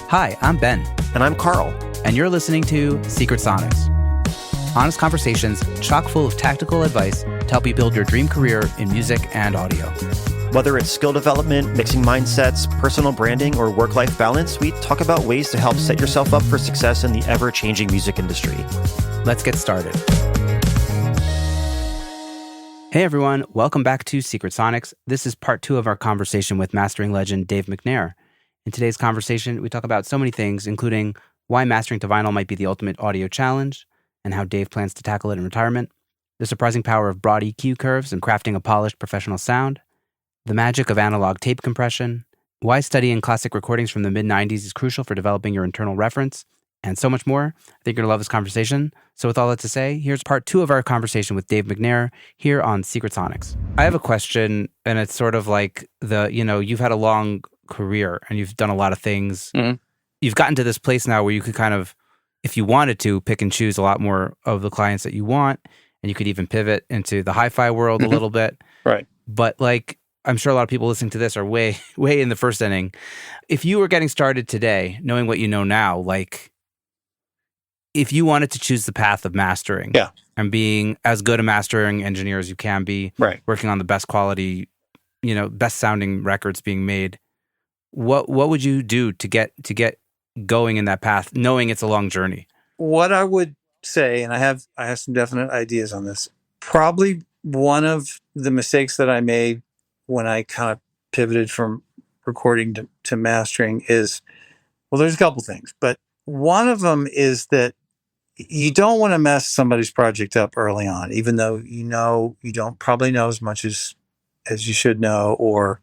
Hi, I'm Ben. And I'm Carl. And you're listening to Secret Sonics. Honest conversations chock full of tactical advice to help you build your dream career in music and audio. Whether it's skill development, mixing mindsets, personal branding, or work-life balance, we talk about ways to help set yourself up for success in the ever-changing music industry. Let's get started. Hey everyone, welcome back to Secret Sonics. This is part 2 of our conversation with mastering legend Dave McNair. In today's conversation, we talk about so many things, including why mastering to vinyl might be the ultimate audio challenge and how Dave plans to tackle it in retirement, the surprising power of broad EQ curves and crafting a polished professional sound, the magic of analog tape compression, why studying classic recordings from the mid-90s is crucial for developing your internal reference, and so much more. I think you're going to love this conversation. So with all that to say, here's part 2 of our conversation with Dave McNair here on Secret Sonics. I have a question, and it's sort of like you've had a long career and you've done a lot of things. Mm-hmm. You've gotten to this place now where you could kind of, if you wanted to, pick and choose a lot more of the clients that you want, and you could even pivot into the hi-fi world a little bit. Right. But I'm sure a lot of people listening to this are way in the first inning. If you were getting started today, knowing what you know now, if you wanted to choose the path of mastering and being as good a mastering engineer as you can be, right, working on the best quality, best sounding records being made, what would you do to get going in that path, knowing it's a long journey? What I would say, and I have some definite ideas on this, probably one of the mistakes that I made when I kind of pivoted from recording to mastering is, well, there's a couple things, but one of them is that you don't want to mess somebody's project up early on, even though you don't probably know as much as you should know, or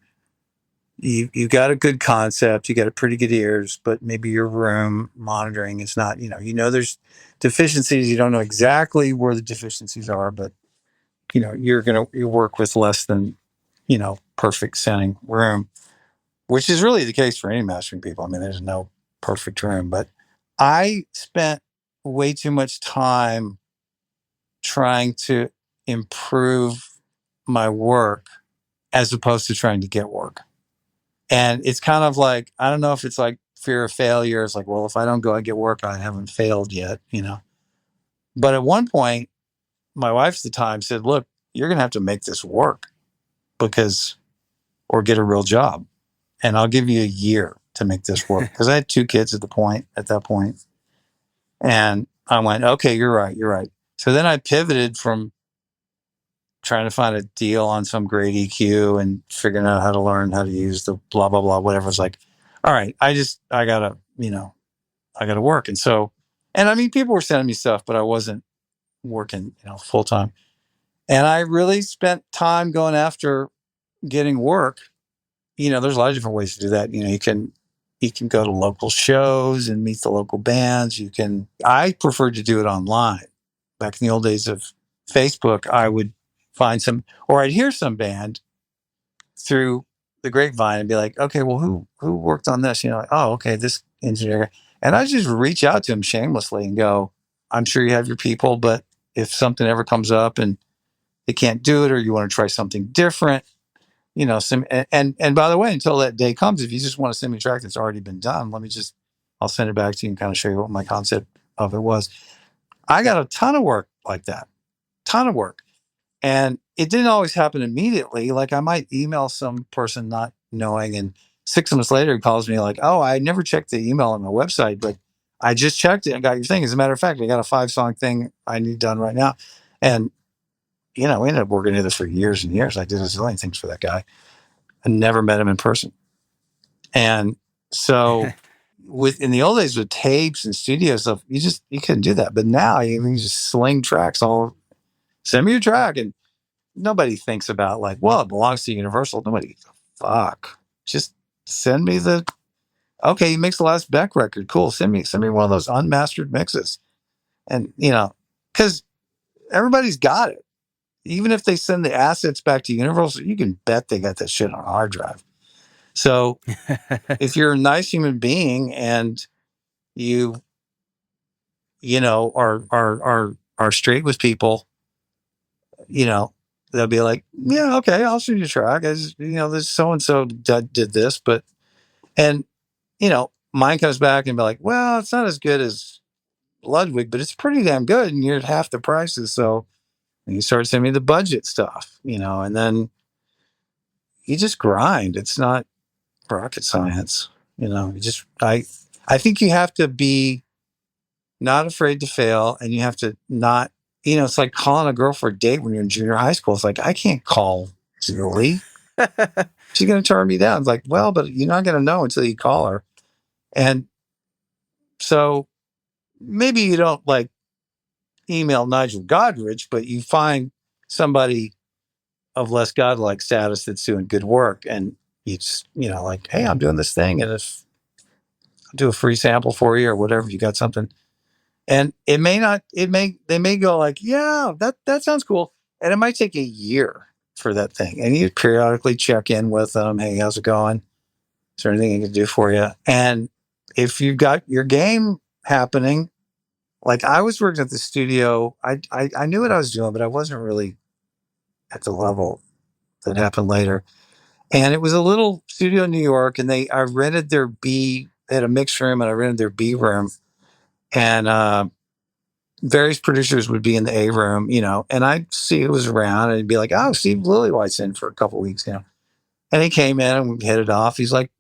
you got a good concept, you got a pretty good ears, but maybe your room monitoring is not, there's deficiencies. You don't know exactly where the deficiencies are, but you work with less than, perfect sounding room, which is really the case for any mastering people. I mean, there's no perfect room, but I spent way too much time trying to improve my work as opposed to trying to get work. And it's kind of like, I don't know if it's like fear of failure. It's like, well, if I don't go and get work, I haven't failed yet, But at one point, my wife at the time said, look, you're going to have to make this work or get a real job. And I'll give you a year to make this work. Because I had 2 kids at that point. And I went, okay, you're right. So then I pivoted from trying to find a deal on some great EQ and figuring out how to learn how to use the blah, blah, blah, whatever. It's like, all right, I gotta work. And so, and I mean, people were sending me stuff, but I wasn't working, full time. And I really spent time going after getting work. There's a lot of different ways to do that. You can go to local shows and meet the local bands. I preferred to do it online. Back in the old days of Facebook, I would find I'd hear some band through the grapevine and be like, okay, well, who worked on this? Oh, okay, this engineer. And I just reach out to him shamelessly and go, I'm sure you have your people, but if something ever comes up and they can't do it, or you want to try something different, and by the way, until that day comes, if you just want to send me a track that's already been done, I'll send it back to you and kind of show you what my concept of it was. I got a ton of work like that, And it didn't always happen immediately. Like I might email some person not knowing, and 6 months later he calls me like, oh, I never checked the email on my website, but I just checked it and got your thing. As a matter of fact, I got a 5-song thing I need done right now. And, we ended up working together for years and years. I did a zillion things for that guy. I never met him in person. And so in the old days with tapes and studio stuff, you couldn't do that. But now you can just sling tracks send me your track. And nobody thinks about like, well, it belongs to Universal. Nobody, fuck. Just send me okay, you mixed the last Beck record. Cool. Send me one of those unmastered mixes. And, because everybody's got it. Even if they send the assets back to Universal, you can bet they got that shit on a hard drive. So if you're a nice human being and you are straight with people, they'll be like, yeah, okay, I'll send you a track. This so-and-so did this, and mine comes back and be like, well, it's not as good as Ludwig, but it's pretty damn good, and you're at half the prices. So and you start sending me the budget stuff, and then you just grind. It's not rocket science, You just I think you have to be not afraid to fail, and you have to not, it's like calling a girl for a date when you're in junior high school. It's like, I can't call Julie. She's going to turn me down. It's like, well, but you're not going to know until you call her. And so maybe you don't like email Nigel Godrich, but you find somebody of less godlike status that's doing good work. And you just, like, hey, I'm doing this thing. And if I'll do a free sample for you or whatever, you got something. And they may go like, yeah, that sounds cool. And it might take a year for that thing. And you periodically check in with them. Hey, how's it going? Is there anything I can do for you? And if you've got your game happening, like I was working at the studio, I knew what I was doing, but I wasn't really at the level that happened later. And it was a little studio in New York, and I rented their B, they had a mix room, and I rented their B room. And various producers would be in the A room, and I'd see who was around, and he'd be like, oh, Steve Lillywhite's in for a couple of weeks, And he came in and we hit it off. He's like,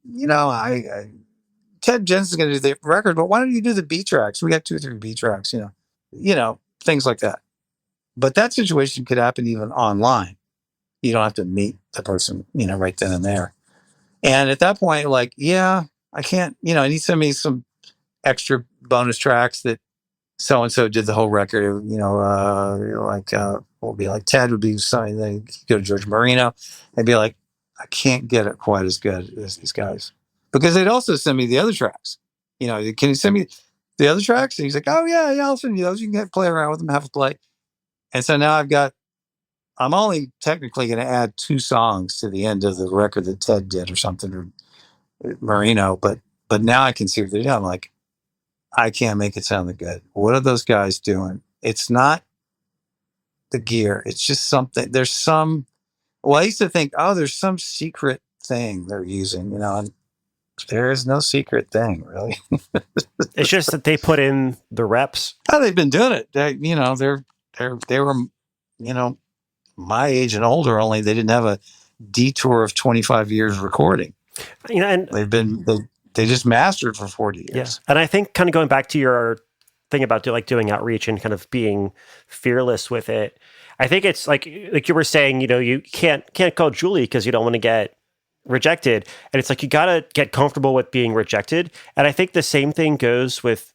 Ted Jensen's going to do the record, but why don't you do the B tracks? We got 2 or 3 B tracks, things like that. But that situation could happen even online. You don't have to meet the person, right then and there. And at that point, like, yeah, I can't, and he sent me some extra bonus tracks that so-and-so did the whole record, will be like Ted would be something, they go to George Marino and be like, I can't get it quite as good as these guys. Because they'd also send me the other tracks. Can you send me the other tracks? And he's like, oh yeah, I'll send you those. You can play around with them, have a play. And so now I'm only technically going to add 2 songs to the end of the record that Ted did or something, or Marino, but now I can see what they're doing. I'm like, I can't make it sound that good. What are those guys doing? It's not the gear. It's just something. I used to think, oh, there's some secret thing they're using, and there is no secret thing, really. It's just that they put in the reps. Oh, they've been doing it. They were, my age and older, only they didn't have a detour of 25 years recording. And they just mastered for 40 years. Yeah. And I think kind of going back to your thing about doing outreach and kind of being fearless with it, I think it's like you were saying, you can't call Julie because you don't want to get rejected. And it's like, you got to get comfortable with being rejected. And I think the same thing goes with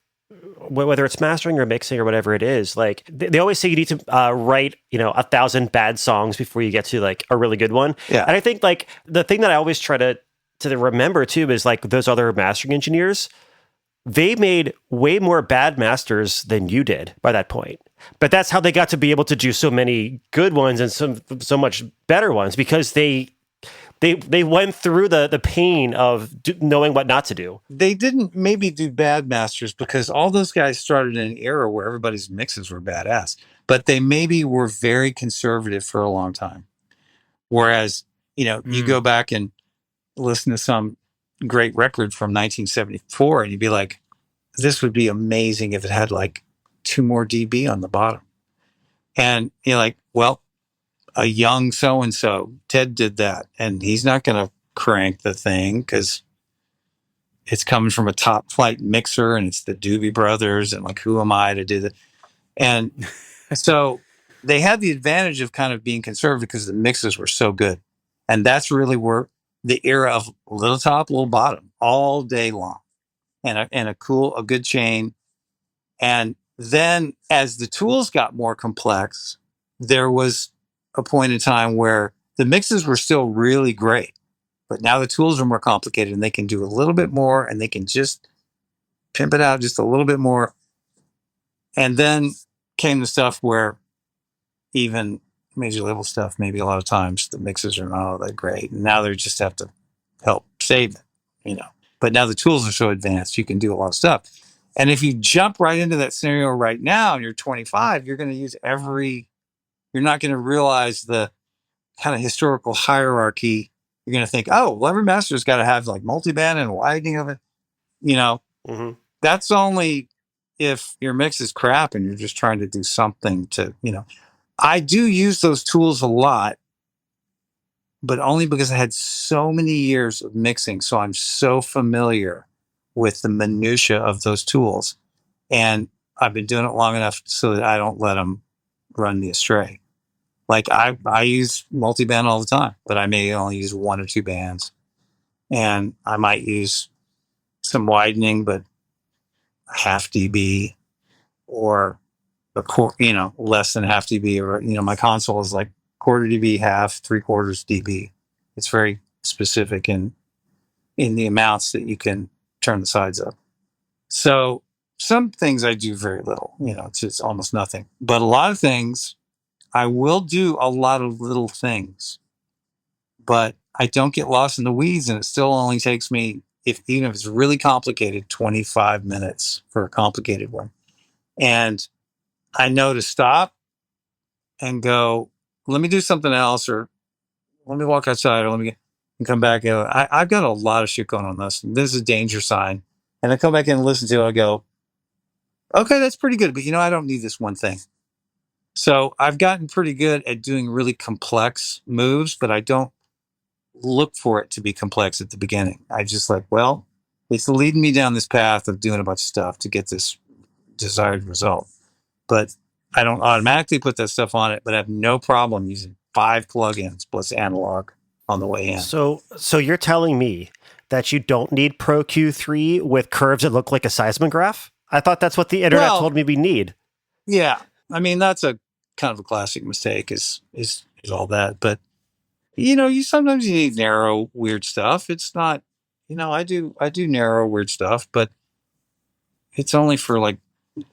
whether it's mastering or mixing or whatever it is. Like they always say you need to write, 1,000 bad songs before you get to like a really good one. Yeah. And I think like the thing that I always try to remember too is like those other mastering engineers, they made way more bad masters than you did by that point. But that's how they got to be able to do so many good ones and so much better ones, because they went through the pain of knowing what not to do. They didn't maybe do bad masters because all those guys started in an era where everybody's mixes were badass, but they maybe were very conservative for a long time. Whereas, you go back and listen to some great record from 1974 and you'd be like, this would be amazing if it had like 2 more dB on the bottom. And you're like, well, a young so-and-so, Ted did that, and he's not going to crank the thing because it's coming from a top flight mixer and it's the Doobie Brothers, and like, who am I to do that? And so they had the advantage of kind of being conservative because the mixes were so good. And that's really where the era of little top, little bottom all day long, and a good chain. And then as the tools got more complex, there was a point in time where the mixes were still really great, but now the tools are more complicated and they can do a little bit more and they can just pimp it out just a little bit more. And then came the stuff where even major label stuff, maybe a lot of times the mixes are not all that great. And now they just have to help save it, But now the tools are so advanced, you can do a lot of stuff. And if you jump right into that scenario right now and you're 25, you're going to use you're not going to realize the kind of historical hierarchy. You're going to think, oh, well, every master's got to have like multiband and widening of it. You know, Mm-hmm. that's only if your mix is crap and you're just trying to do something to, I do use those tools a lot, but only because I had so many years of mixing. So I'm so familiar with the minutia of those tools. And I've been doing it long enough so that I don't let them run me astray. Like I use multi-band all the time, but I may only use 1 or 2 bands. And I might use some widening, but half dB or less than half dB, or, my console is like quarter dB, half, 3/4 dB. It's very specific in the amounts that you can turn the sides up. So some things I do very little, it's just almost nothing. But a lot of things, I will do a lot of little things, but I don't get lost in the weeds, and it still only takes me, even if it's really complicated, 25 minutes for a complicated one. And I know to stop and go, let me do something else, or let me walk outside, or let me and come back. I've got a lot of shit going on this. This is a danger sign. And I come back in and listen to it. I go, okay, that's pretty good. But I don't need this one thing. So I've gotten pretty good at doing really complex moves, but I don't look for it to be complex at the beginning. I just like, well, it's leading me down this path of doing a bunch of stuff to get this desired result. But I don't automatically put that stuff on it, but I have no problem using 5 plugins plus analog on the way in. So you're telling me that you don't need Pro Q3 with curves that look like a seismograph? I thought that's what the internet told me we need. Yeah. I mean, that's a kind of a classic mistake is all that. But, you sometimes you need narrow, weird stuff. It's not, I do narrow, weird stuff, but it's only for like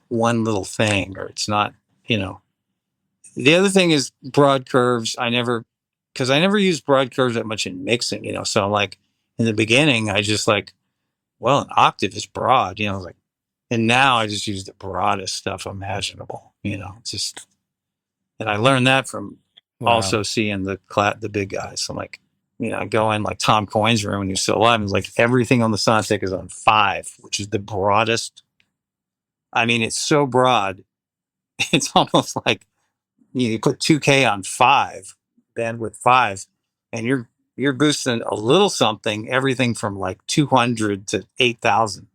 one little thing, or it's not, The other thing is broad curves. Because I never use broad curves that much in mixing, So like in the beginning, I just like, well, an octave is broad, and now I just use the broadest stuff imaginable, and I learned that from also seeing the big guys. So like, I go in like Tom Coyne's room when he's still alive, and it's like everything on the Soundstick is on 5, which is the broadest. I mean, it's so broad, it's almost like, you put 2K on 5, bandwidth 5, and you're boosting a little something, everything from like 200 to 8,000.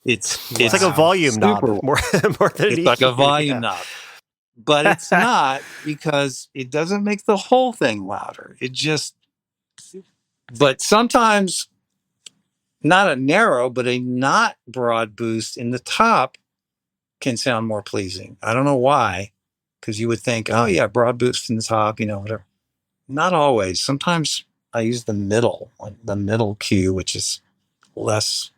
It's like a volume knob, more than it's like a volume knob, but it's not, because it doesn't make the whole thing louder. But sometimes not a narrow, but a not broad boost in the top can sound more pleasing. I don't know why, because you would think, oh yeah, broad boost in the top, whatever. Not always. Sometimes I use the middle Q, which is less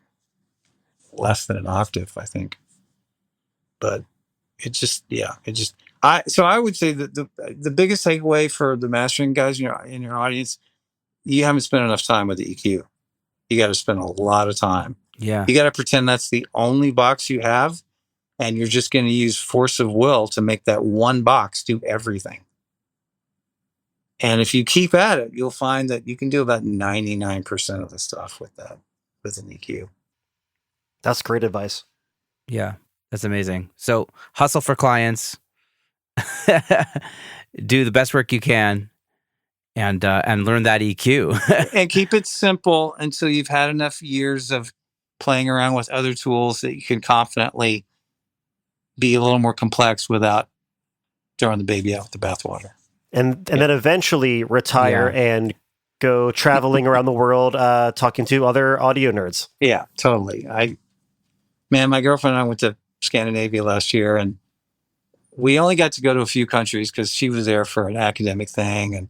than an octave, I think. But so I would say that the biggest takeaway for the mastering guys in your audience, you haven't spent enough time with the EQ. You got to spend a lot of time. Yeah. You got to pretend that's the only box you have, and you're just going to use force of will to make that one box do everything. And if you keep at it, you'll find that you can do about 99% of the stuff with an EQ. That's great advice. Yeah, that's amazing. So hustle for clients, do the best work you can, and learn that EQ. And keep it simple until you've had enough years of playing around with other tools that you can confidently be a little more complex without throwing the baby out with the bathwater. And then eventually retire and go traveling around the world, talking to other audio nerds. Yeah, totally. My girlfriend and I went to Scandinavia last year, and we only got to go to a few countries because she was there for an academic thing, and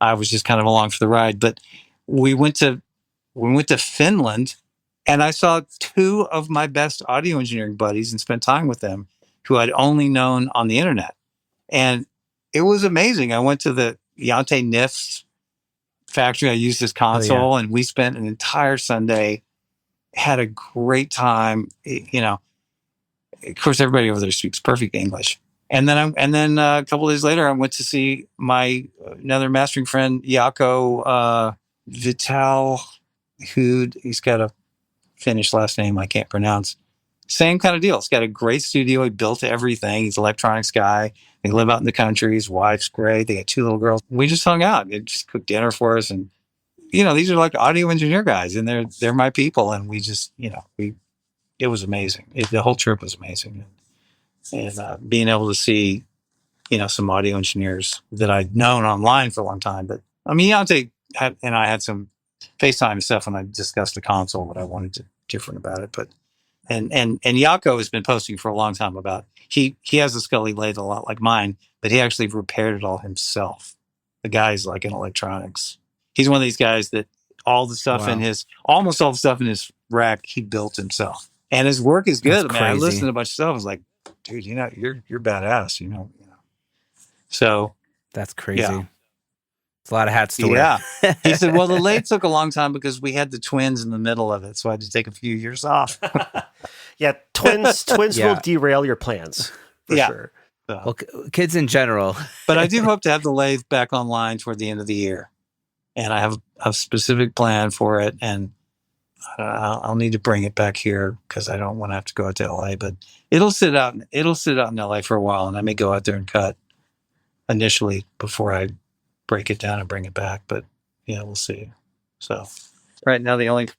I was just kind of along for the ride. But we went to Finland, and I saw 2 of my best audio engineering buddies and spent time with them, who I'd only known on the internet. And it was amazing. I went to the Jante Nif's factory. I used his console, and we spent an entire Sunday, had a great time. Of course, everybody over there speaks perfect English. And then a couple of days later, I went to see my another mastering friend, Jaco Vital, he's got a Finnish last name I can't pronounce. Same kind of deal. He's got a great studio. He built everything. He's an electronics guy. They live out in the country. His wife's great. They got 2 little girls. We just hung out. They just cooked dinner for us. And, these are like audio engineer guys, and they're my people. And we just, it was amazing. The whole trip was amazing. And being able to see, some audio engineers that I'd known online for a long time. But I mean, Deontay and I had some FaceTime stuff when I discussed the console, what I wanted to different about it. But and Jaakko has been posting for a long time about he has a Scully lathe a lot like mine, but he actually repaired it all himself. The guy's like in electronics. He's one of these guys that all the stuff almost all the stuff in his rack he built himself, and his work is good. I listened to a bunch of stuff. I was like, dude, you're badass. So that's crazy. Yeah. It's a lot of hats to wear. Yeah. He said, well, the lathe took a long time because we had the twins in the middle of it. So I had to take a few years off. Yeah. Twins will derail your plans for sure. So. Well, kids in general. But I do hope to have the lathe back online toward the end of the year. And I have a specific plan for it. And I'll need to bring it back here because I don't want to have to go out to LA, but it'll sit out in LA for a while. And I may go out there and cut initially before I break it down and bring it back, but we'll see. So right now the only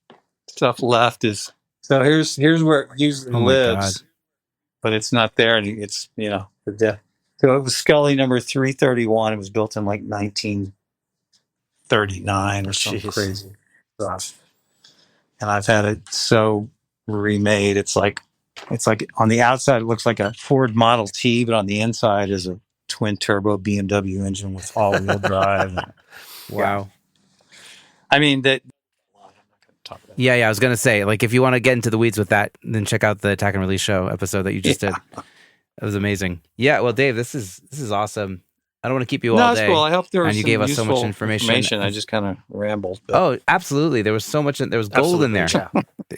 stuff left is here's where it usually lives, but it's not there, and it's the death. So it was Scully number 331. It was built in like 1939 or something crazy stuff, and I've had it so remade. It's like on the outside it looks like a Ford Model T, but on the inside is a twin turbo BMW engine with all-wheel drive. Wow. I mean that. Yeah, I was gonna say, like, if you want to get into the weeds with that, then check out the Attack and Release Show episode that you just did. That was amazing. Yeah, well, Dave, this is awesome. I don't want to keep you all day. That's cool. I hope there was and you gave us so much information. I just kind of rambled. But. Oh, absolutely. There was so much. There was gold in there. Yeah.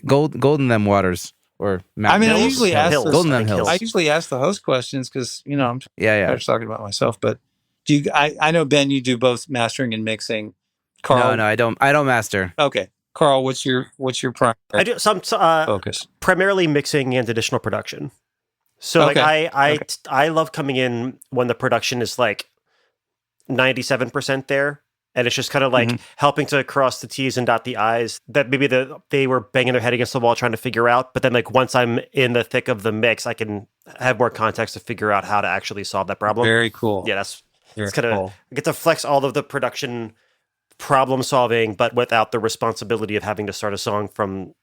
Gold in them waters. Or mountains. I mean, I usually ask Golden them hills. I usually ask the host questions because I'm just talking about myself. But do you? I know, Ben, you do both mastering and mixing. Carl, no, I don't master. Okay, Carl, what's your primary? I do some focus, primarily mixing and additional production. So I love coming in when the production is like 97% there. And it's just kind of like helping to cross the T's and dot the I's that maybe they were banging their head against the wall trying to figure out. But then like once I'm in the thick of the mix, I can have more context to figure out how to actually solve that problem. Very cool. Yeah, it's kind of cool. I get to flex all of the production problem solving, but without the responsibility of having to start a song from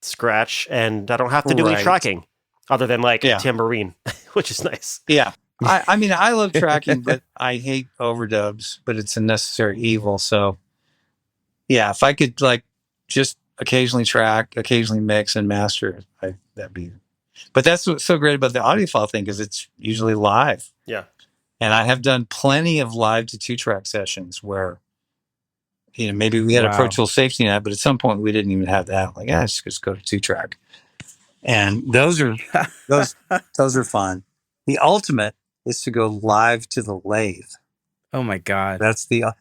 scratch. And I don't have to do any tracking other than like tambourine, which is nice. Yeah. I mean, I love tracking, but I hate overdubs, but it's a necessary evil. So, yeah, if I could like just occasionally track, occasionally mix and master, that'd be. But that's what's so great about the audiophile thing is it's usually live. Yeah. And I have done plenty of live to 2-track sessions where, maybe we had a Pro Tools safety net, but at some point we didn't even have that. Like, let's just go to 2-track. And those are fun. The ultimate is to go live to the lathe. Oh my God. That's the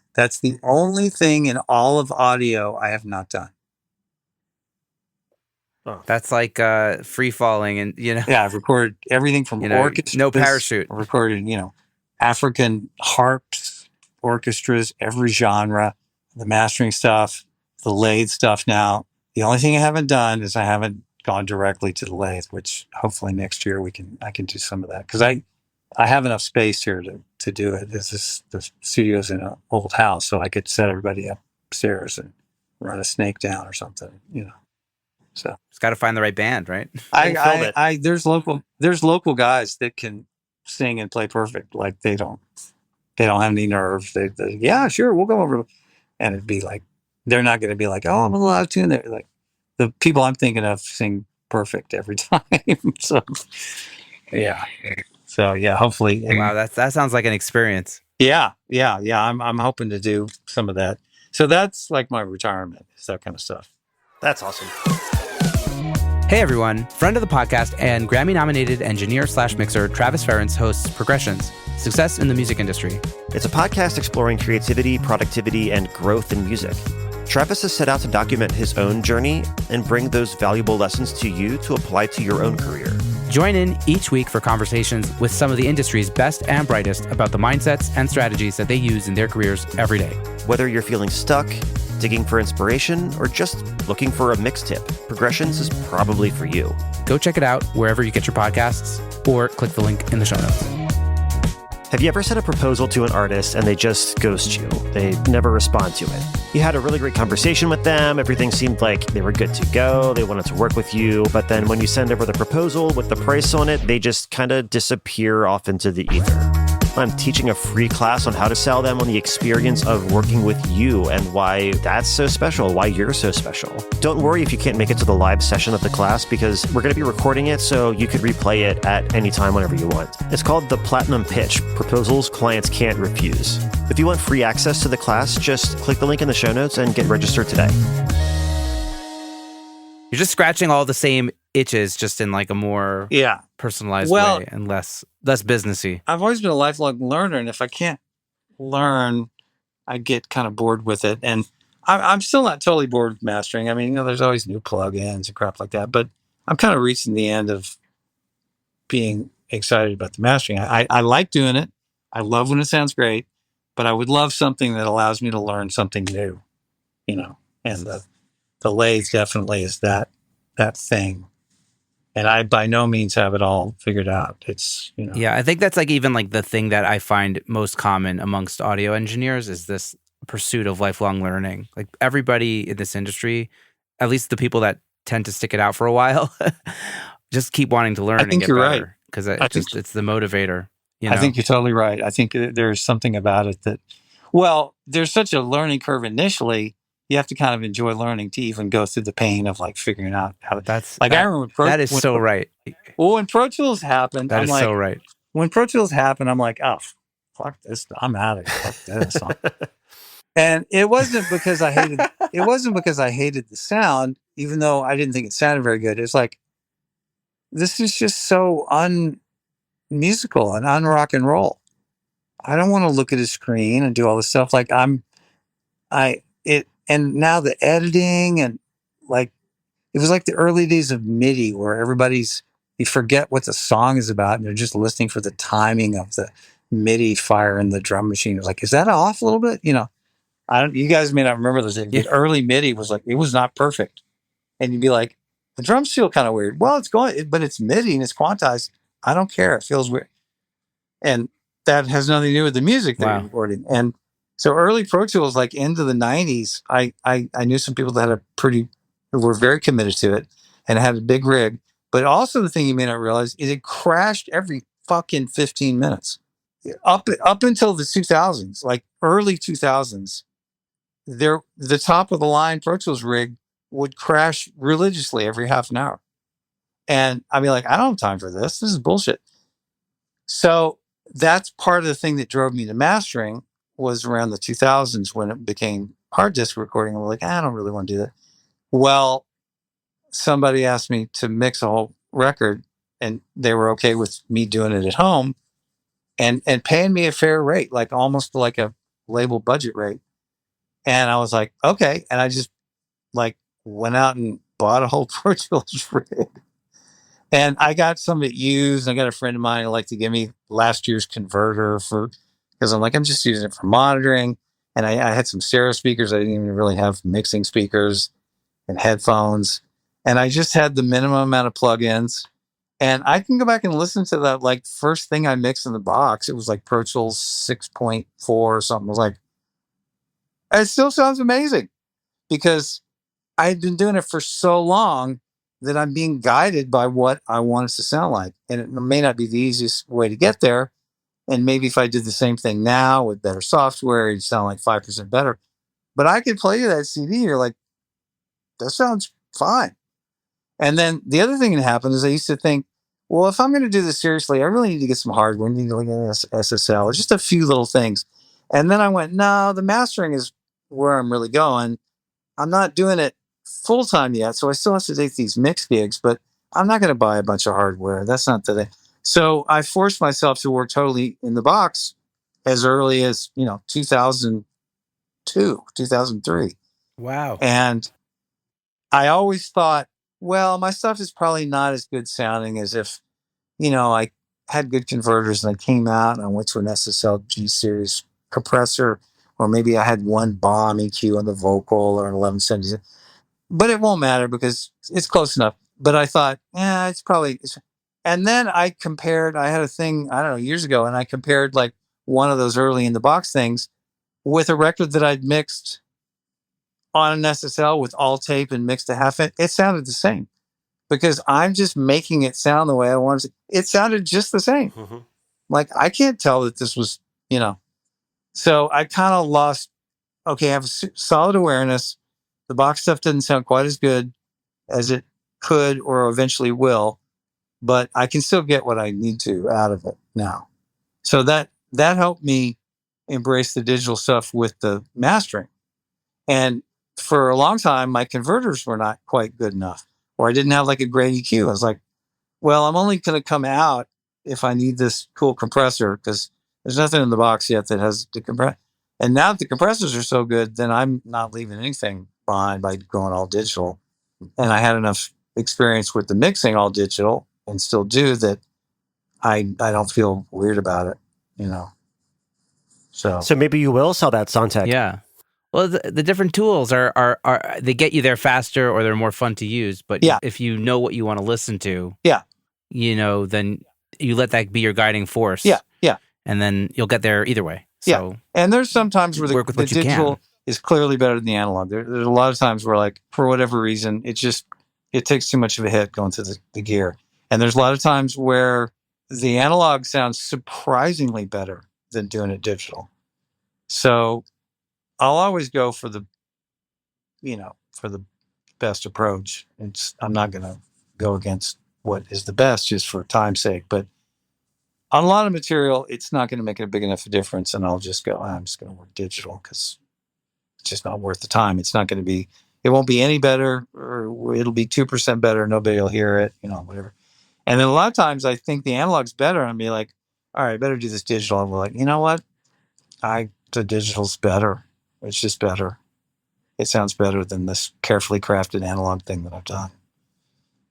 only thing in all of audio I have not done. Oh. That's like free falling and Yeah, I've recorded everything from orchestras. No parachute. I've recorded, African harps, orchestras, every genre, the mastering stuff, the lathe stuff now. The only thing I haven't done is I haven't gone directly to the lathe, which hopefully next year I can do some of that. Because I have enough space here to do it. The studio's in an old house, so I could set everybody upstairs and run a snake down or something, So it's got to find the right band, right? There's local guys that can sing and play perfect. Like they don't have any nerve. They yeah, sure, we'll go over, and it'd be like they're not going to be like, oh, I'm a little out of tune there. Like the people I'm thinking of sing perfect every time. So yeah. So yeah, hopefully. Wow, that sounds like an experience. Yeah. I'm hoping to do some of that. So that's like my retirement, is that kind of stuff. That's awesome. Hey everyone, friend of the podcast and Grammy-nominated engineer/mixer Travis Ferrance hosts Progressions, Success in the Music Industry. It's a podcast exploring creativity, productivity, and growth in music. Travis has set out to document his own journey and bring those valuable lessons to you to apply to your own career. Join in each week for conversations with some of the industry's best and brightest about the mindsets and strategies that they use in their careers every day. Whether you're feeling stuck, digging for inspiration, or just looking for a mix tip, Progressions is probably for you. Go check it out wherever you get your podcasts or click the link in the show notes. Have you ever sent a proposal to an artist and they just ghost you? They never respond to it. You had a really great conversation with them. Everything seemed like they were good to go. They wanted to work with you. But then when you send over the proposal with the price on it, they just kind of disappear off into the ether. I'm teaching a free class on how to sell them on the experience of working with you and why that's so special, why you're so special. Don't worry if you can't make it to the live session of the class, because we're going to be recording it so you could replay it at any time whenever you want. It's called the Platinum Pitch, Proposals Clients Can't Refuse. If you want free access to the class, just click the link in the show notes and get registered today. You're just scratching all the same itches, just in like a more personalized way and less businessy. I've always been a lifelong learner, and if I can't learn, I get kind of bored with it. And I'm still not totally bored with mastering. I mean, there's always new plugins and crap like that, but I'm kind of reaching the end of being excited about the mastering. I like doing it. I love when it sounds great, but I would love something that allows me to learn something new, and the lathe definitely is that thing. And I by no means have it all figured out. It's, Yeah, I think that's like even like the thing that I find most common amongst audio engineers is this pursuit of lifelong learning. Like everybody in this industry, at least the people that tend to stick it out for a while, just keep wanting to learn and get better. Because it's the motivator. I think you're totally right. I think there's something about it that, there's such a learning curve initially. You have to kind of enjoy learning to even go through the pain of like figuring out how to. I remember that is so right. Well, when Pro Tools happened, that is so right. When Pro Tools happened, I'm like, oh, fuck this, I'm out of here. Fuck this. And it wasn't because I hated. It wasn't because I hated the sound, even though I didn't think it sounded very good. It's like, this is just so unmusical and un-rock and roll. I don't want to look at a screen and do all this stuff. Like and now the editing and like, it was like the early days of MIDI where you forget what the song is about and they're just listening for the timing of the MIDI fire in the drum machine. It was like, is that off a little bit? You guys may not remember those things. Yeah. Early MIDI was like, it was not perfect. And you'd be like, the drums feel kind of weird. Well, it's going, but it's MIDI and it's quantized. I don't care. It feels weird. And that has nothing to do with the music that you're recording. And so early Pro Tools, like into the 90s, I knew some people that who were very committed to it and had a big rig. But also the thing you may not realize is it crashed every fucking 15 minutes. Up until the 2000s, like early 2000s, the top of the line Pro Tools rig would crash religiously every half an hour. And I'd be like, I don't have time for this. This is bullshit. So that's part of the thing that drove me to mastering. Was around the 2000s when it became hard disk recording. I'm like, I don't really want to do that. Well, somebody asked me to mix a whole record and they were okay with me doing it at home and paying me a fair rate, like almost like a label budget rate. And I was like, okay. And I just like went out and bought a whole Pro Tools rig. And I got some of it used. I got a friend of mine who liked to give me last year's converter because I'm like, I'm just using it for monitoring. And I had some stereo speakers. I didn't even really have mixing speakers and headphones. And I just had the minimum amount of plugins. And I can go back and listen to that, like, first thing I mixed in the box. It was like Pro Tools 6.4 or something. I was like, it still sounds amazing because I had been doing it for so long that I'm being guided by what I want it to sound like. And it may not be the easiest way to get there. And maybe if I did the same thing now with better software, it'd sound like 5% better. But I could play you that CD. You're like, that sounds fine. And then the other thing that happened is I used to think, well, if I'm going to do this seriously, I really need to get some hardware. I need to look at SSL, just a few little things. And then I went, no, the mastering is where I'm really going. I'm not doing it full time yet. So I still have to take these mix gigs, but I'm not going to buy a bunch of hardware. That's not the thing. So I forced myself to work totally in the box as early as, 2002, 2003. Wow. And I always thought, well, my stuff is probably not as good sounding as if, I had good converters and I came out and I went to an SSL G series compressor, or maybe I had one bomb EQ on the vocal or an 1170. But it won't matter because it's close enough. But I thought, it's probably. And then I compared, I had a thing, I don't know, years ago, and I compared like one of those early in the box things with a record that I'd mixed on an SSL with all tape and mixed a half it. It sounded the same because I'm just making it sound the way I wanted it. It sounded just the same. Mm-hmm. Like I can't tell that this was, So I kind of lost. Okay, I have a solid awareness. The box stuff doesn't sound quite as good as it could or eventually will, but I can still get what I need to out of it now. So that helped me embrace the digital stuff with the mastering. And for a long time, my converters were not quite good enough, or I didn't have like a great EQ. I was like, well, I'm only going to come out if I need this cool compressor because there's nothing in the box yet that has the compressor. And now that the compressors are so good, then I'm not leaving anything behind by going all digital. And I had enough experience with the mixing all digital and still do that I don't feel weird about it. So maybe you will sell that Soundtech. Yeah. Well, the different tools are they get you there faster or they're more fun to use. But if you know what you want to listen to, then you let that be your guiding force. Yeah. And then you'll get there either way. So and there's some times where the digital is clearly better than the analog. There's a lot of times where, like, for whatever reason, it takes too much of a hit going to the gear. And there's a lot of times where the analog sounds surprisingly better than doing it digital. So I'll always go for the best approach. I'm not going to go against what is the best just for time's sake. But on a lot of material, it's not going to make a big enough difference. And I'll just go, I'm just going to work digital because it's just not worth the time. It's not going to be, it won't be any better, or it'll be 2% better. Nobody will hear it, whatever. And then a lot of times I think the analog's better. And be like, all right, I better do this digital. And we're like, you know what? The digital's better. It's just better. It sounds better than this carefully crafted analog thing that I've done.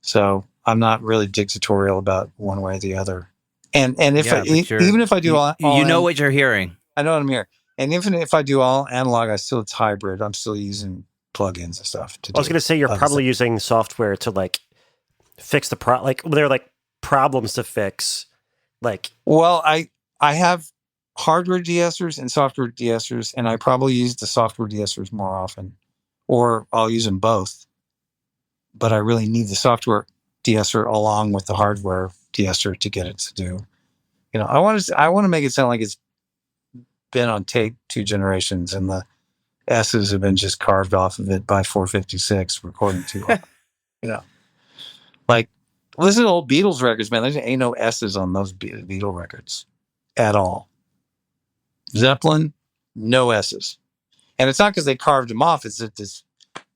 So I'm not really dictatorial about one way or the other. And if even if I do all what you're hearing. I know what I'm hearing. And even if I do all analog, it's hybrid. I'm still using plugins and stuff. I was going to say you're probably using software to like fix the there are like problems to fix. Well, I have hardware de-essers and software de-essers, and I probably use the software de-essers more often, or I'll use them both. But I really need the software de-esser along with the hardware de-esser to get it to do. I want to make it sound like it's been on tape 2 generations, and the S's have been just carved off of it by 456 recording too long. Like listen to old Beatles records, man. There ain't no S's on those Beatle records at all. Zeppelin, no S's. And it's not because they carved them off. It's that there's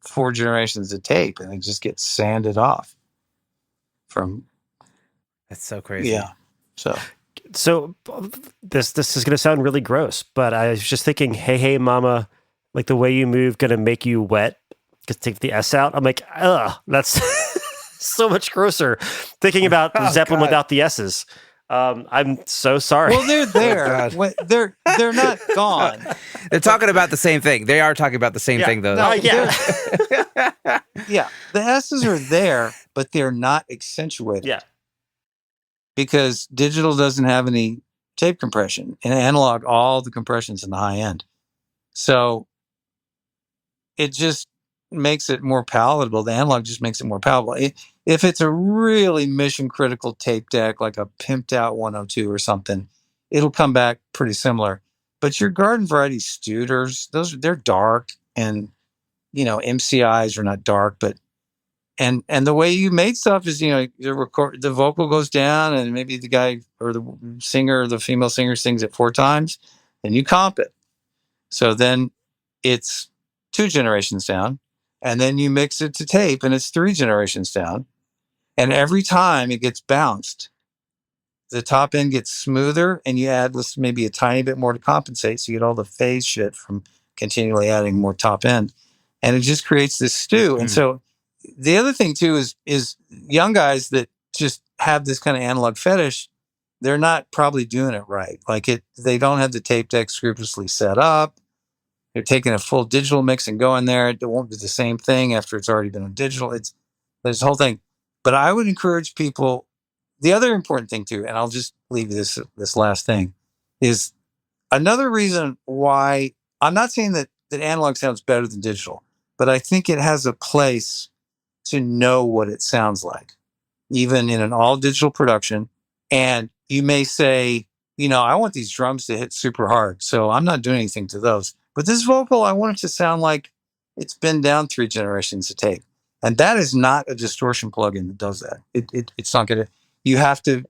4 generations of tape and it just gets sanded off from. That's so crazy. Yeah. So this is going to sound really gross, but I was just thinking, hey, mama, like the way you move going to make you wet. Just take the S out. I'm like, ugh, that's so much grosser. Thinking about Zeppelin without the S's. I'm so sorry. Well, they're there. They're not gone. They're talking about the same thing. They are talking about the same thing, though. Yeah. The S's are there, but they're not accentuated. Yeah. Because digital doesn't have any tape compression. In analog, all the compression's in the high end. So it just makes it more palatable. The analog just makes it more palatable. If it's a really mission critical tape deck, like a pimped out 102 or something, it'll come back pretty similar. But your garden variety Studers, they're dark, and MCIs are not dark, but and the way you made stuff is the vocal goes down, and maybe the guy or the singer or the female singer sings it 4 times, and you comp it. So then it's 2 generations down, and then you mix it to tape, and it's 3 generations down. And every time it gets bounced, the top end gets smoother, and you add maybe a tiny bit more to compensate, so you get all the phase shit from continually adding more top end. and it just creates this stew. And so the other thing too is young guys that just have this kind of analog fetish, they're not probably doing it right. Like they don't have the tape deck scrupulously set up. They're taking a full digital mix and going there. It won't be the same thing after it's already been on digital. It's this whole thing. But I would encourage people. The other important thing too, and I'll just leave you this last thing, is another reason why I'm not saying that analog sounds better than digital, but I think it has a place to know what it sounds like, even in an all digital production. And you may say, I want these drums to hit super hard, so I'm not doing anything to those. But this vocal, I want it to sound like it's been down 3 generations of tape. And that is not a distortion plugin that does that. It's not going to, you have to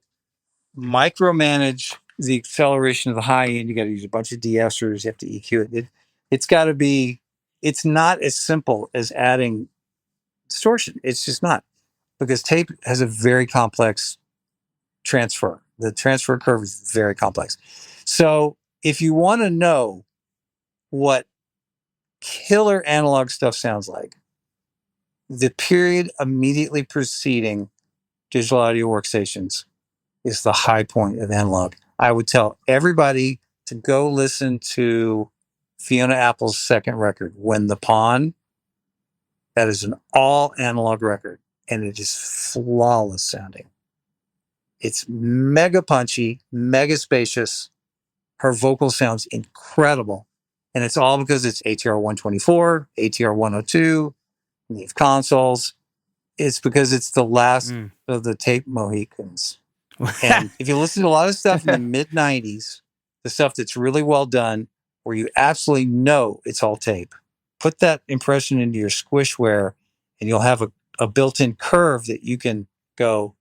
micromanage the acceleration of the high end. You got to use a bunch of de-essers. You have to EQ it. It's got to be, it's not as simple as adding distortion. It's just not, because tape has a very complex transfer. The transfer curve is very complex. So if you want to know what killer analog stuff sounds like, the period immediately preceding digital audio workstations is the high point of analog. I would tell everybody to go listen to Fiona Apple's second record, When the Pawn. That is an all analog record, and it is flawless sounding. It's mega punchy, mega spacious. Her vocal sounds incredible. And it's all because it's ATR 124, ATR 102, Neve consoles. It's because it's the last of the tape Mohicans. And if you listen to a lot of stuff in the mid 90s, the stuff that's really well done, where you absolutely know it's all tape, put that impression into your squishware, and you'll have a built-in curve that you can go,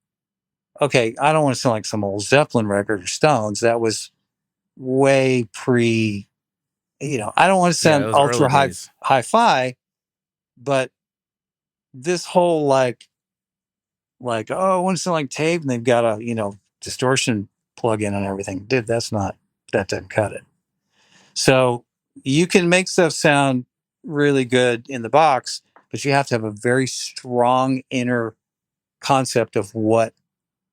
okay, I don't want to sound like some old Zeppelin record or Stones. That was way pre, I don't want to sound ultra hi-fi, but this whole like, oh, I want to sound like tape, and they've got a, distortion plug-in and everything. Dude, that doesn't cut it. So you can make stuff sound really good in the box, but you have to have a very strong inner concept of what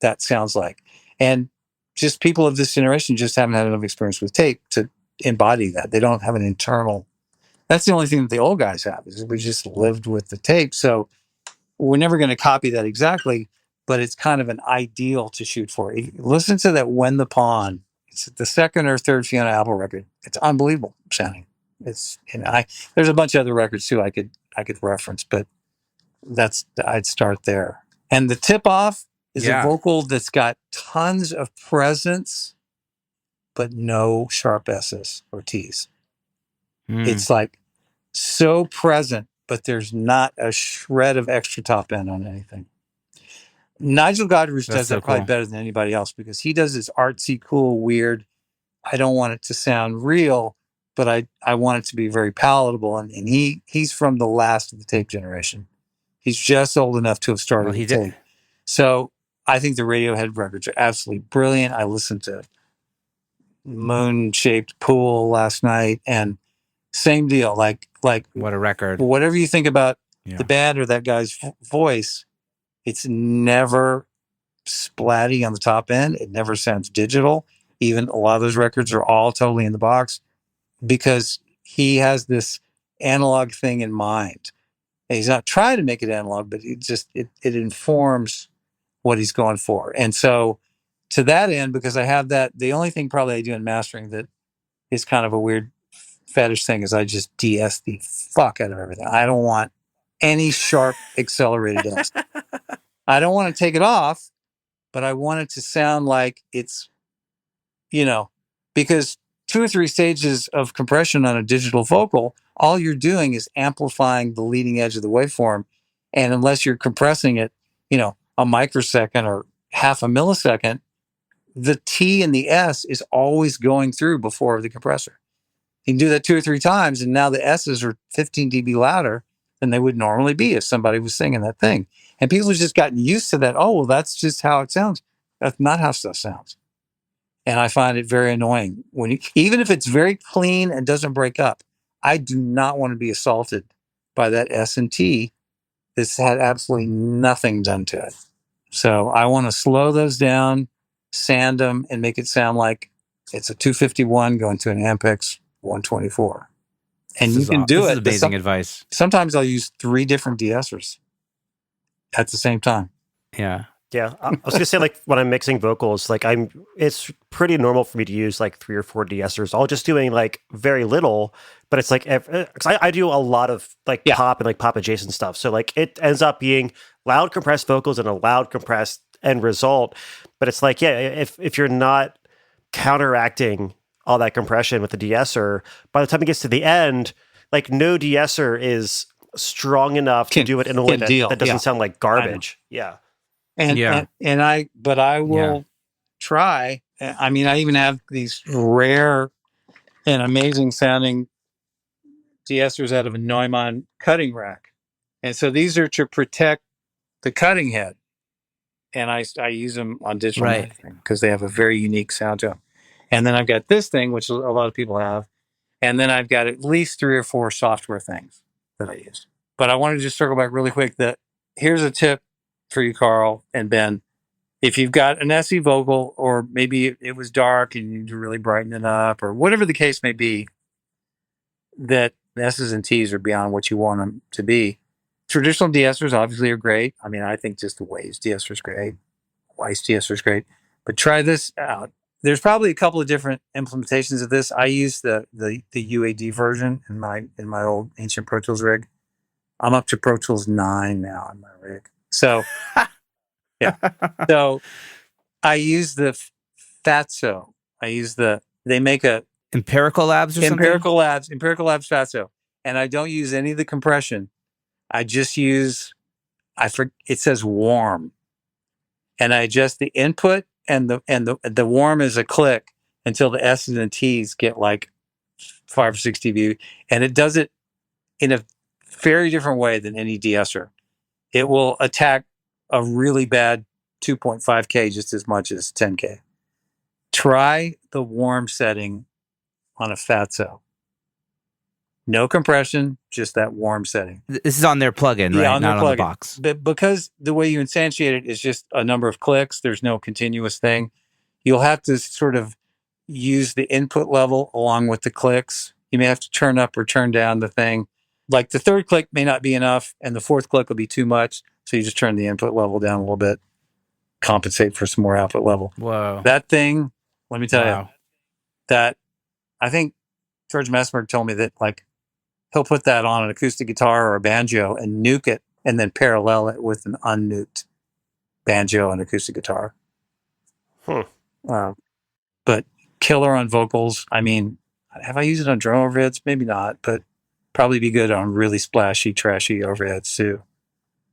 that sounds like. And just people of this generation just haven't had enough experience with tape to embody that. They don't have an internal. That's the only thing that the old guys have, is we just lived with the tape. So we're never going to copy that exactly, but it's kind of an ideal to shoot for. Listen to that When the Pawn. It's the second or third Fiona Apple record. It's unbelievable sounding. There's a bunch of other records too I could reference, but I'd start there. And the tip off is a vocal that's got tons of presence, but no sharp S's or T's. It's like so present, but there's not a shred of extra top end on anything. Nigel Godrich does that probably better than anybody else, because he does this artsy, cool, weird. I don't want it to sound real, but I want it to be very palatable. And he's from the last of the tape generation. He's just old enough to have started with tape. So I think the Radiohead records are absolutely brilliant. I listened to Moon-Shaped Pool last night, and same deal. Like what a record. Whatever you think about the band or that guy's voice, it's never splatty on the top end. It never sounds digital. Even a lot of those records are all totally in the box, because he has this analog thing in mind. And he's not trying to make it analog, but it informs what he's going for. And so to that end, because I have that, the only thing probably I do in mastering that is kind of a weird fetish thing is I just de-ess the fuck out of everything. I don't want any sharp accelerated S. I don't want to take it off, but I want it to sound like it's, because 2 or 3 stages of compression on a digital vocal, all you're doing is amplifying the leading edge of the waveform. And unless you're compressing it, a microsecond or half a millisecond, the T and the S is always going through before the compressor. You can do that 2 or 3 times, and now the S's are 15 dB louder than they would normally be if somebody was singing that thing. And people have just gotten used to that. Oh, well, that's just how it sounds. That's not how stuff sounds. And I find it very annoying even if it's very clean and doesn't break up. I do not want to be assaulted by that S&T that's had absolutely nothing done to it. So I want to slow those down, sand them, and make it sound like it's a 251 going to an Ampex 124. And you can do This is it. amazing advice. Sometimes I'll use 3 different de-essers at the same time. Yeah. Yeah, I was gonna say, like, when I'm mixing vocals, like, it's pretty normal for me to use like 3 or 4 de-essers, all just doing like very little, but it's like, because I do a lot of like pop and like pop adjacent stuff. So like it ends up being loud compressed vocals and a loud compressed end result. But it's like, yeah, if you're not counteracting all that compression with the de-esser, by the time it gets to the end, like no de-esser is strong enough to do it in a way that doesn't sound like garbage. Yeah. But I will try. I mean, I even have these rare and amazing sounding de-essers out of a Neumann cutting rack. And so these are to protect the cutting head. And I use them on digital mastering because they have a very unique sound to them. And then I've got this thing, which a lot of people have. And then I've got at least 3 or 4 software things that I use. But I wanted to just circle back really quick that here's a tip for you, Carl and Ben. If you've got an SE vocal, or maybe it was dark and you need to really brighten it up, or whatever the case may be, that the S's and T's are beyond what you want them to be. Traditional de-essers obviously are great. I mean, I think just the Waves de-esser is great. Weiss de-esser is great. But try this out. There's probably a couple of different implementations of this. I use the UAD version in my old ancient Pro Tools rig. I'm up to Pro Tools 9 now in my rig. So yeah. So I use the Fatso. They make a Empirical Labs or something? Empirical Labs Fatso. And I don't use any of the compression. I just use, it says warm. And I adjust the input and the warm is a click until the S's and T's get like 5 or 6 dB. And it does it in a very different way than any de-esser. It will attack a really bad 2.5K just as much as 10K. Try the warm setting on a Fatso. No compression, just that warm setting. This is on their plugin, right? On Not their on plugin. the box. But because the way you instantiate it is just a number of clicks, there's no continuous thing. You'll have to sort of use the input level along with the clicks. You may have to turn up or turn down the thing. Like the 3rd click may not be enough and the 4th click will be too much. So you just turn the input level down a little bit, compensate for some more output level. Whoa. That thing, let me tell you, that I think George Messmer told me that like he'll put that on an acoustic guitar or a banjo and nuke it and then parallel it with an unnuked banjo and acoustic guitar. But killer on vocals. I mean, have I used it on drum overheads? Maybe not, but probably be good on really splashy, trashy overheads too.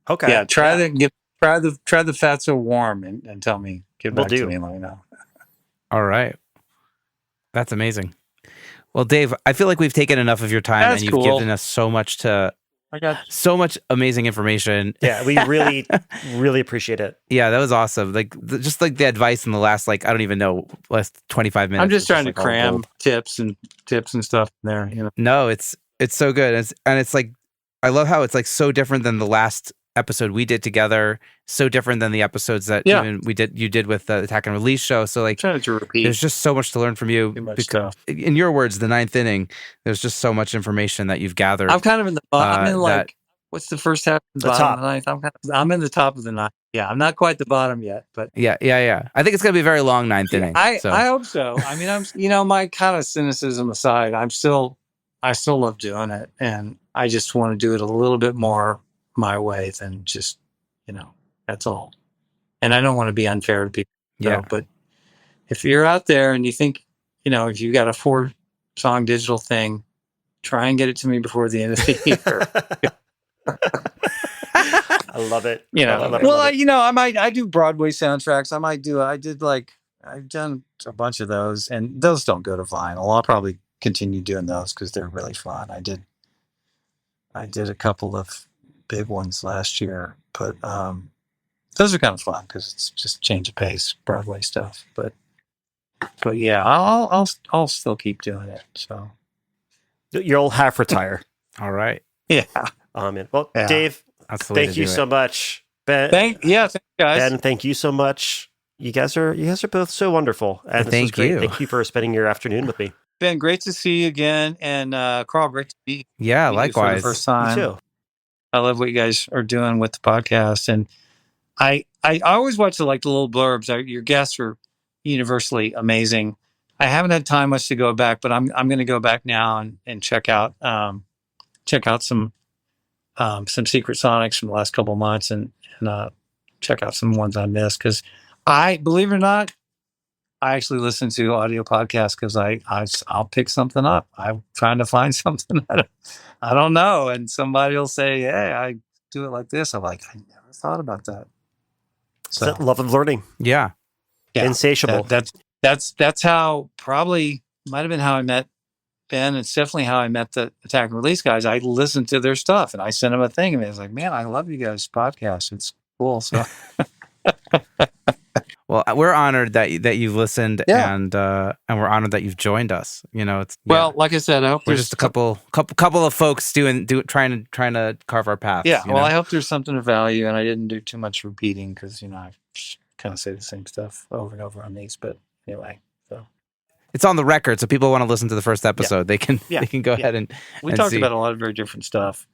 Okay. Yeah, try the Fatso warm and tell me. Get back to me and let me know. All right. That's amazing. Well, Dave, I feel like we've taken enough of your time and you've given us so much so much amazing information. Yeah, we really, really appreciate it. Yeah, that was awesome. Like just like the advice in the last, like, I don't even know, last 25 minutes. I'm just trying to cram tips and stuff in there. You know? No, it's so good. It's like, I love how it's like so different than the last episode we did together, so different than the episodes that even you did with the Attack and Release show. So like, trying to repeat. There's just so much to learn from you. Too much stuff. In your words, the 9th inning, there's just so much information that you've gathered. I'm kind of in the I'm in like, what's the first half of the bottom top. of the 9th? I'm in the top of the 9th. Yeah, I'm not quite the bottom yet, but yeah. I think it's gonna be a very long 9th inning. I hope so. I mean, I'm my kind of cynicism aside, I still love doing it, and I just want to do it a little bit more my way than just, that's all. And I don't want to be unfair to people. Yeah. But if you're out there and you think, if you got a 4-song digital thing, try and get it to me before the end of the year. I love it. I do Broadway soundtracks. I've done a bunch of those, and those don't go to vinyl. I'll probably continue doing those because they're really fun. I did a couple of big ones last year, but those are kind of fun because it's just change of pace, Broadway stuff. But yeah, I'll still keep doing it. So you'll half retire. All right. Yeah. Man. Well, Yeah. Dave, That's the way thank to you do so it. much. Ben, Thank you guys. Ben, thank you so much. You guys are both so wonderful, and this was Thank great. you. Thank you for spending your afternoon with me. Ben, great to see you again. And Carl, great to meet Yeah, you for the likewise. first You time. too. I love what you guys are doing with the podcast. And I always watch the little blurbs. Your guests are universally amazing. I haven't had time much to go back, but I'm going to go back now and check out some Secret Sonics from the last couple of months and check out some ones I missed, because believe it or not, I actually listen to audio podcasts because I'll pick something up. I'm trying to find something that I don't know, and somebody will say, "Hey, I do it like this." I'm like, I never thought about that. It's that love of learning. Yeah. Insatiable. That's how, probably might have been how I met Ben. It's definitely how I met the Attack and Release guys. I listened to their stuff and I sent them a thing, and I was like, "Man, I love you guys' podcast. It's cool." So. Well, we're honored that you've listened, Yeah. and we're honored that you've joined us. It's Well, like I said, I hope we're there's just a couple of folks trying to carve our paths. Yeah, well, I hope there's something of value, and I didn't do too much repeating because I kind of say the same stuff over and over on these. But anyway, so it's on the record, so people want to listen to the first episode. They can go ahead and we and talked see. about a lot of very different stuff,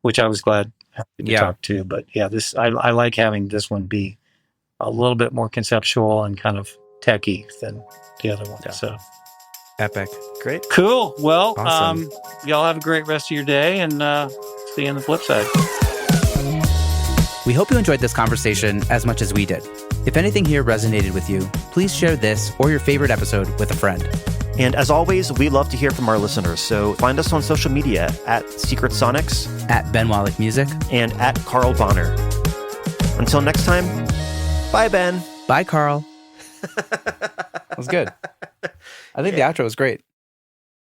which I was glad to talk to. But yeah, this I like having this one be a little bit more conceptual and kind of techy than the other one. Yeah. So Epic. Great. cool. Well, Awesome. y'all have a great rest of your day, and see you on the flip side. We hope you enjoyed this conversation as much as we did. If anything here resonated with you, please share this or your favorite episode with a friend. And as always, we love to hear from our listeners. So find us on social media at Secret Sonics, At Ben Wallach Music. and at Carl Bonner. Until next time, bye, Ben. Bye, Carl. That was good. I think the outro was great.